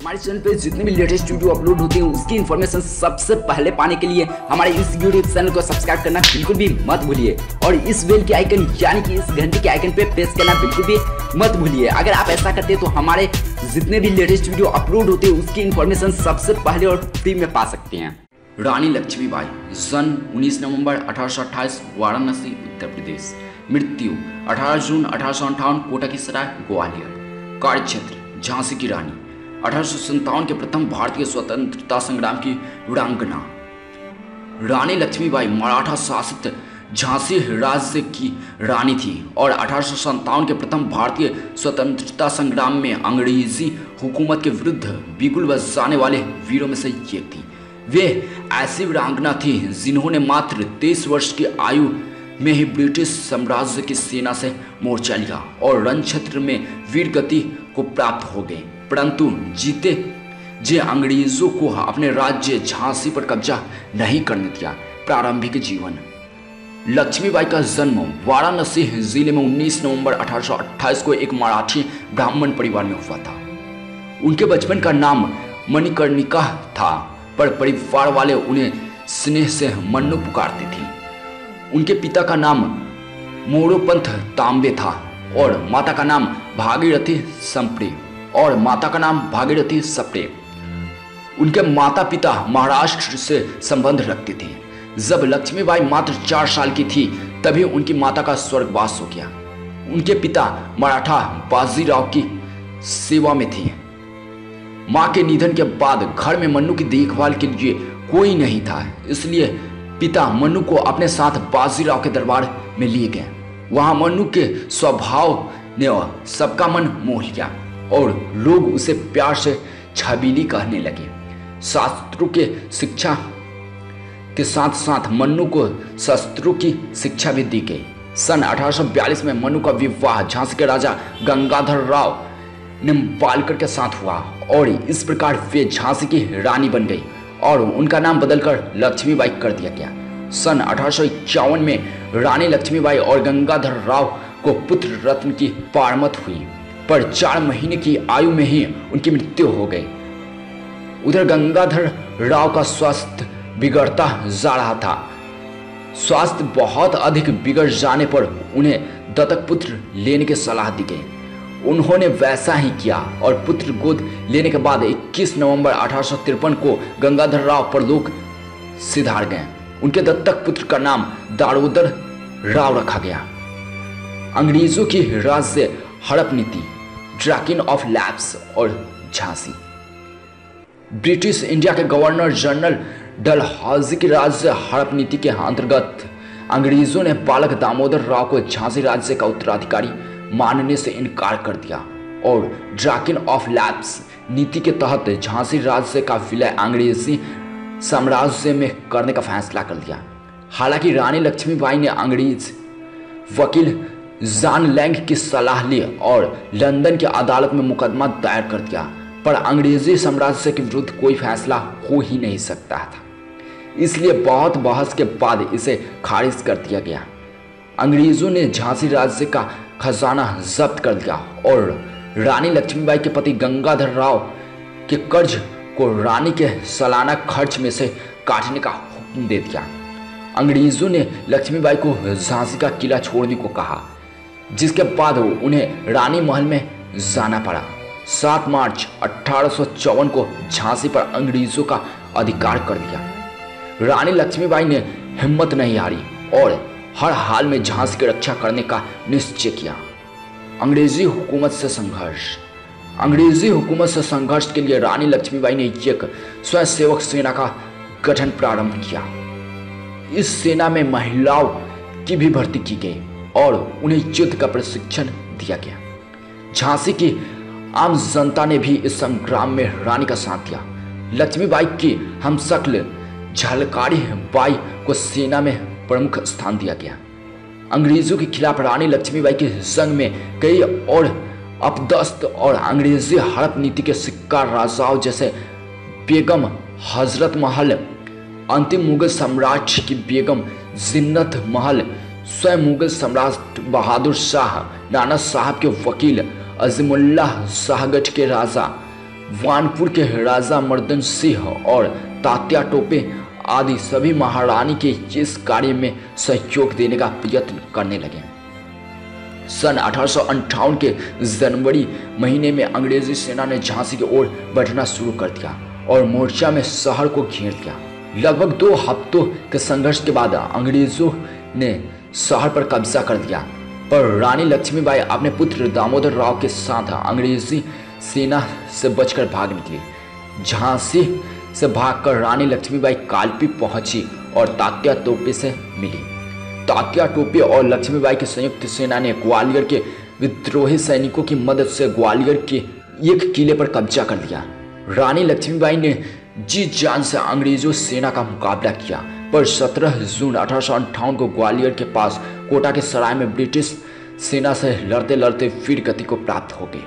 हमारे चैनल पे जितने भी लेटेस्ट वीडियो अपलोड होते हैं उसकी इन्फॉर्मेशन सबसे पहले पाने के लिए हमारे इस यूट्यूब चैनल को सब्सक्राइब करना बिल्कुल भी मत भूलिए और इस बेल के आइकन यानी कि इस घंटे के आइकन पे प्रेस करना बिल्कुल भी मत भूलिए। अगर आप ऐसा करते हैं तो हमारे जितने भी लेटेस्ट वीडियो अपलोड होते हैं उसकी इन्फॉर्मेशन सबसे पहले और फ्री में पा सकते हैं। रानी लक्ष्मीबाई, जन्म 19 नवंबर 1828, वाराणसी उत्तर प्रदेश। मृत्यु 18 जून 1858, कोटा की सराय ग्वालियर। कार्यक्षेत्र झांसी की रानी, 1857 के प्रथम भारतीय स्वतंत्रता संग्राम की वीरांगना। रानी लक्ष्मीबाई मराठा शासित झांसी राज्य की रानी थी और 1857 के प्रथम भारतीय स्वतंत्रता संग्राम में अंग्रेजी हुकूमत के विरुद्ध बिगुल बजाने वाले वीरों में से एक थी। वे ऐसी वीरांगना थी जिन्होंने मात्र 23 वर्ष की आयु में ही ब्रिटिश साम्राज्य की सेना से मोर्चा लिया और रण क्षेत्र में वीर गति को प्राप्त हो गए, परंतु जीते जे अंग्रेजों को अपने राज्य झांसी पर कब्जा नहीं करने दिया। प्रारंभिक जीवन। लक्ष्मीबाई का जन्म वाराणसी जिले में 19 नवंबर 1828 को एक मराठी ब्राह्मण परिवार में हुआ था। उनके बचपन का नाम मणिकर्णिका था, पर परिवार वाले उन्हें स्नेह से मन्नू पुकारते थे। उनके पिता का नाम मोरोपंथ तांबे था और माता का नाम भागीरथी सप्रे उनके माता पिता महाराष्ट्र से संबंध रखते थे। जब लक्ष्मीबाई मात्र 4 साल की थी तभी उनकी माता का स्वर्गवास हो गया। उनके पिता मराठा बाजीराव की सेवा में थे। मां के निधन के बाद घर में मन्नू की देखभाल के लिए कोई नहीं था, इसलिए पिता मन्नू को अपने साथ बाजीराव के दरबार में लिए गए। वहां मन्नू के स्वभाव ने सबका मन मोह लिया और लोग उसे प्यार से छबीली कहने लगे। शास्त्रों के शिक्षा के साथ साथ मन्नू को शस्त्रों की शिक्षा भी दी गई। सन 1842 में मन्नू का विवाह झांसी के राजा गंगाधर राव निम्बालकर के साथ हुआ और इस प्रकार वे झांसी की रानी बन गई और उनका नाम बदलकर लक्ष्मीबाई कर दिया गया। सन 1851 में रानी लक्ष्मीबाई और गंगाधर राव को पुत्र रत्न की पारमत हुई, पर 4 महीने की आयु में ही उनकी मृत्यु हो गई। उधर गंगाधर राव का स्वास्थ्य बिगड़ता जा रहा था। स्वास्थ्य बहुत अधिक बिगड़ जाने पर उन्हें दत्तक पुत्र लेने की सलाह दी गई। उन्होंने वैसा ही किया और पुत्र गोद लेने के बाद 21 नवंबर 1853 को गंगाधर राव परलोक सिधार गए। उनके दत्तक पुत्र का नाम दामोदर राव रखा गया। अंग्रेजों की राज्य हड़प नीति, ड्रैगन ऑफ लैप्स और झांसी। ब्रिटिश इंडिया के गवर्नर जनरल डलहौजी की राज्य हड़प नीति के अंतर्गत अंग्रेजों ने बालक दामोदर राव को झांसी राज्य का उत्तराधिकारी मानने से इनकार कर दिया और ड्रैगन ऑफ लैप्स नीति के तहत झांसी राज्य का विलय अंग्रेजी साम्राज्य में करने का फैसला कर लिया। हालांकि रानी लक्ष्मीबाई ने अंग्रेज वकील जॉन लैंग की सलाह ली और लंदन की अदालत में मुकदमा दायर कर दिया, पर अंग्रेजी साम्राज्य के विरुद्ध कोई फैसला हो ही नहीं सकता था, इसलिए बहुत बहस के बाद इसे खारिज कर दिया गया। अंग्रेजों ने झांसी राज्य का खजाना जब्त कर लिया और रानी लक्ष्मीबाई के पति गंगाधर राव के कर्ज को रानी के सालाना खर्च में से काटने का हुक्म दे दिया। अंग्रेजों ने लक्ष्मीबाई को झांसी का किला छोड़ने को कहा, जिसके बाद उन्हें रानी महल में जाना पड़ा। 7 मार्च 1854 को झांसी पर अंग्रेजों का अधिकार कर दिया। रानी लक्ष्मीबाई ने हिम्मत नहीं हारी और हर हाल में झांसी की रक्षा करने का निश्चय किया। अंग्रेजी हुकूमत से संघर्ष के लिए रानी लक्ष्मीबाई ने एक स्वयंसेवक सेना का गठन प्रारंभ किया। इस सेना में महिलाओं की भी भर्ती की गई और उन्हें युद्ध का प्रशिक्षण दिया गया। झांसी की आम जनता ने भी इस संग्राम में रानी का साथ दिया। लक्ष्मीबाई की हमशक्ल झलकारी बाई को सेना में प्रमुख स्थान दिया गया। अंग्रेजों के खिलाफ रानी लक्ष्मीबाई की जंग में कई और अपदस्थ और अंग्रेजी हड़प नीति के शिकार राजाओं जैसे बेगम हजरत महल, अंतिम मुगल सम्राट की बेगम जिन्नत महल, स्वयं मुगल सम्राट बहादुर शाह, नाना साहब के वकील अजीमुल्लाह शाहगढ़ के राजा वानपुर के राजा मर्दन सिंह और तात्या टोपे आदि सभी महारानी के इस कार्य में सहयोग देने का प्रयत्न करने लगे। सन 1858 के जनवरी महीने में अंग्रेजी सेना ने झांसी की ओर बढ़ना शुरू कर दिया और मोर्चा में शहर को घेर लिया। लगभग 2 हफ्तों के संघर्ष के बाद अंग्रेजों ने शहर पर कब्जा कर लिया, पर रानी लक्ष्मीबाई अपने पुत्र दामोदर राव के साथ अंग्रेजी सेना से बचकर भाग निकली। झांसी से भागकर रानी लक्ष्मीबाई कालपी पहुंची और तात्या टोपे से मिली। तात्या टोपे और लक्ष्मीबाई की संयुक्त सेना ने ग्वालियर के विद्रोही सैनिकों की मदद से ग्वालियर के एक किले पर कब्जा कर लिया। रानी लक्ष्मीबाई ने जी जान से अंग्रेजों सेना का मुकाबला किया, पर 17 जून 1858 को ग्वालियर के पास कोटा के सराय में ब्रिटिश सेना से लड़ते लड़ते वीर गति को प्राप्त हो गई।